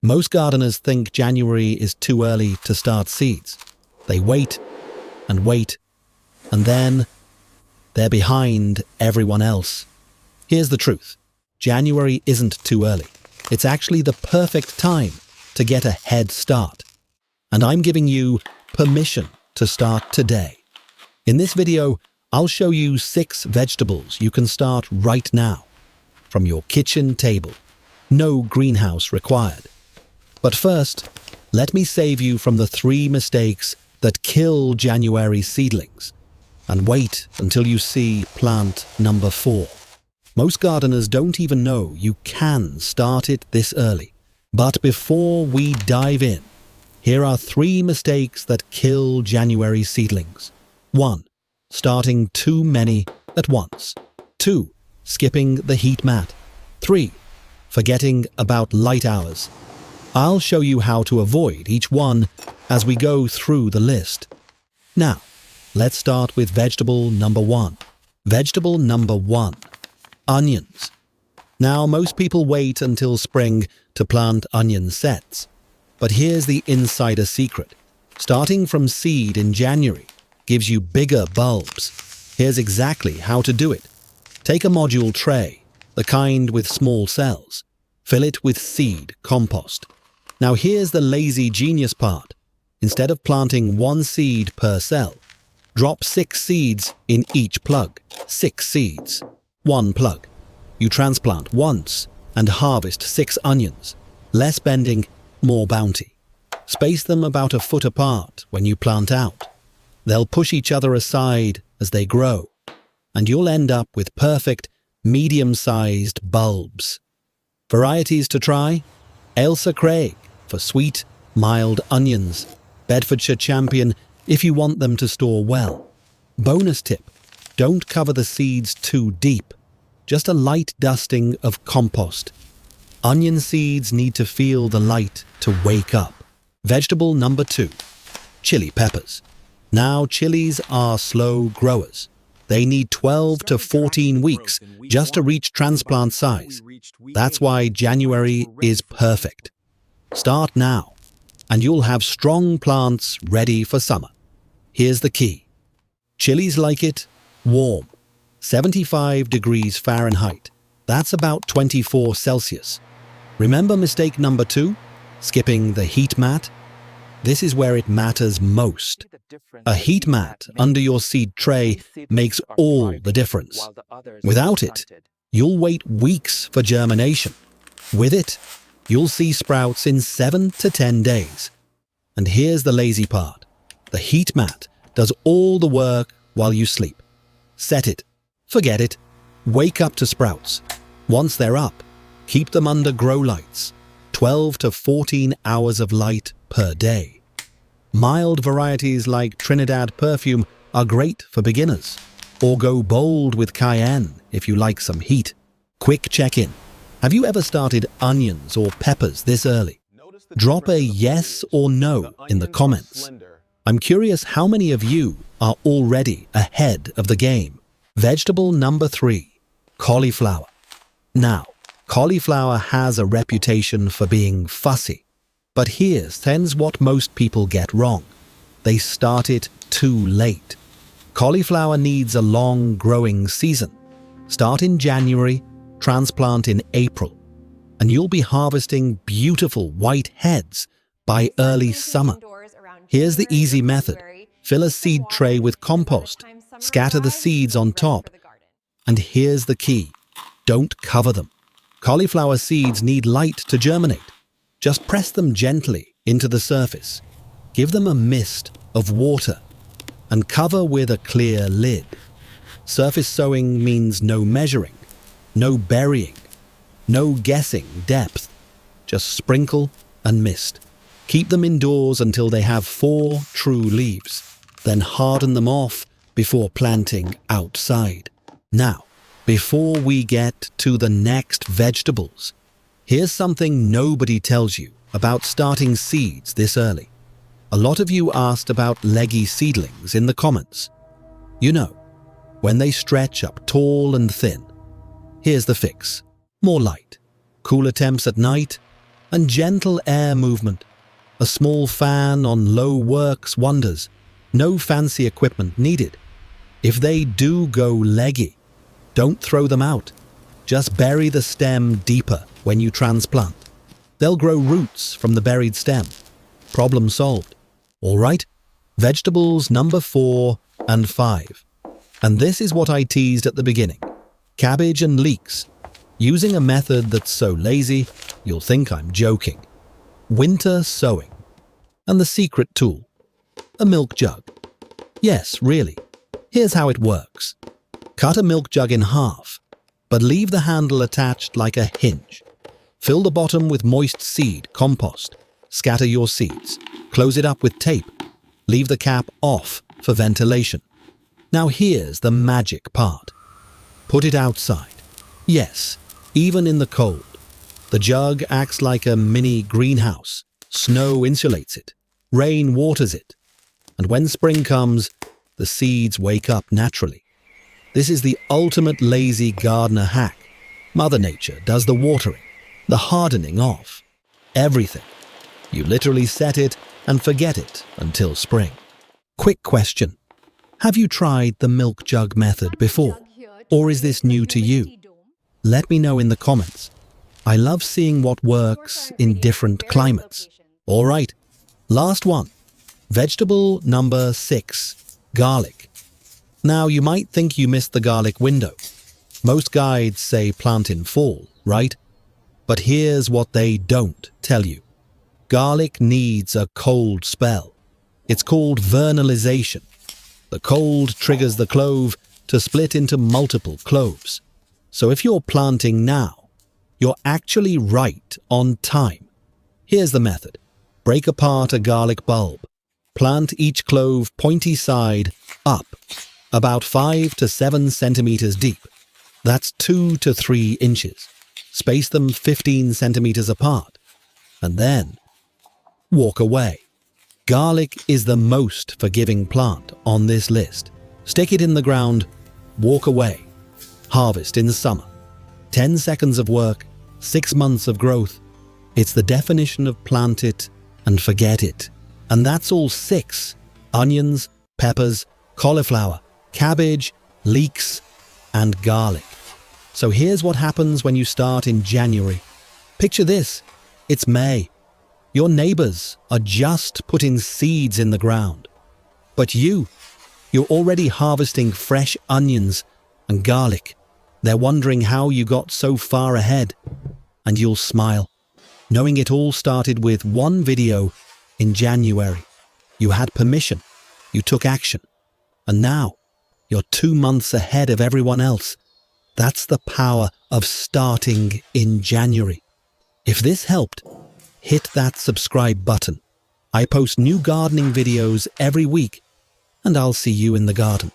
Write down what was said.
Most gardeners think January is too early to start seeds. They wait, and then they're behind everyone else. Here's the truth. January isn't too early. It's actually the perfect time to get a head start. And I'm giving you permission to start today. In this video, I'll show you 6 vegetables you can start right now, from your kitchen table. No greenhouse required. But first, let me save you from the 3 mistakes that kill January seedlings. And wait until you see plant number 4. Most gardeners don't even know you can start it this early. But before we dive in, here are 3 mistakes that kill January seedlings. 1. Starting too many at once. 2. Skipping the heat mat. 3. Forgetting about light hours. I'll show you how to avoid each one as we go through the list. Now, let's start with vegetable number 1. Vegetable number 1. Onions. Now, most people wait until spring to plant onion sets. But here's the insider secret. Starting from seed in January gives you bigger bulbs. Here's exactly how to do it. Take a module tray, the kind with small cells. Fill it with seed compost. Now here's the lazy genius part. Instead of planting 1 seed per cell, drop 6 seeds in each plug. 6 seeds. 1 plug. You transplant once and harvest 6 onions. Less bending, more bounty. Space them about a foot apart when you plant out. They'll push each other aside as they grow, and you'll end up with perfect, medium-sized bulbs. Varieties to try? Ailsa Craig for sweet, mild onions. Bedfordshire Champion if you want them to store well. Bonus tip, don't cover the seeds too deep. Just a light dusting of compost. Onion seeds need to feel the light to wake up. Vegetable number 2. Chili peppers. Now, chilies are slow growers. They need 12 to 14 weeks just to reach transplant size. That's why January is perfect. Start now, and you'll have strong plants ready for summer. Here's the key. Chilies like it warm, 75 degrees Fahrenheit. That's about 24 Celsius. Remember mistake number 2? Skipping the heat mat? This is where it matters most. A heat mat under your seed tray makes all the difference. Without it, you'll wait weeks for germination. With it, you'll see sprouts in 7 to 10 days. And here's the lazy part. The heat mat does all the work while you sleep. Set it. Forget it. Wake up to sprouts. Once they're up, keep them under grow lights. 12 to 14 hours of light per day. Mild varieties like Trinidad Perfume are great for beginners. Or go bold with Cayenne if you like some heat. Quick check-in. Have you ever started onions or peppers this early? Drop a yes or no in the comments. I'm curious how many of you are already ahead of the game. Vegetable number 3. Cauliflower. Now, cauliflower has a reputation for being fussy. But here's what most people get wrong. They start it too late. Cauliflower needs a long growing season. Start in January, transplant in April, and you'll be harvesting beautiful white heads by early summer. Here's the easy method. Fill a seed tray with compost. Scatter the seeds on top. And here's the key. Don't cover them. Cauliflower seeds need light to germinate. Just press them gently into the surface. Give them a mist of water and cover with a clear lid. Surface sowing means no measuring, no burying, no guessing depth. Just sprinkle and mist. Keep them indoors until they have 4 true leaves. Then harden them off before planting outside. Now, before we get to the next vegetables, here's something nobody tells you about starting seeds this early. A lot of you asked about leggy seedlings in the comments. You know, when they stretch up tall and thin. Here's the fix. More light. Cooler temps at night, And gentle air movement. A small fan on low works wonders. No fancy equipment needed. If they do go leggy, don't throw them out. Just bury the stem deeper when you transplant. They'll grow roots from the buried stem. Problem solved. All right? Vegetables number 4 and 5. And this is what I teased at the beginning. Cabbage and leeks. Using a method that's so lazy, you'll think I'm joking. Winter sowing. And the secret tool. A milk jug. Yes, really. Here's how it works. Cut a milk jug in half, but leave the handle attached like a hinge. Fill the bottom with moist seed, compost. Scatter your seeds. Close it up with tape. Leave the cap off for ventilation. Now here's the magic part. Put it outside. Yes, even in the cold. The jug acts like a mini greenhouse. Snow insulates it. Rain waters it. And when spring comes, the seeds wake up naturally. This is the ultimate lazy gardener hack. Mother Nature does the watering, the hardening off. Everything. You literally set it and forget it until spring. Quick question. Have you tried the milk jug method before? Or is this new to you? Let me know in the comments. I love seeing what works in different climates. All right, last one. Vegetable number 6, garlic. Now you might think you missed the garlic window. Most guides say plant in fall, right? But here's what they don't tell you. Garlic needs a cold spell. It's called vernalization. The cold triggers the clove to split into multiple cloves. So if you're planting now, you're actually right on time. Here's the method. Break apart a garlic bulb. Plant each clove pointy side up, about 5 to 7 centimeters deep. That's 2 to 3 inches. Space them 15 centimeters apart. And then walk away. Garlic is the most forgiving plant on this list. Stick it in the ground, walk away. Harvest in summer. 10 seconds of work, 6 months of growth. It's the definition of plant it and forget it. And that's all 6. Onions, peppers, cauliflower, cabbage, leeks, and garlic. So here's what happens when you start in January. Picture this. It's May. Your neighbors are just putting seeds in the ground. But you're already harvesting fresh onions and garlic. They're wondering how you got so far ahead. And you'll smile, knowing it all started with one video in January. You had permission. You took action. And now you're 2 months ahead of everyone else. That's the power of starting in January. If this helped, hit that subscribe button. I post new gardening videos every week, and I'll see you in the garden.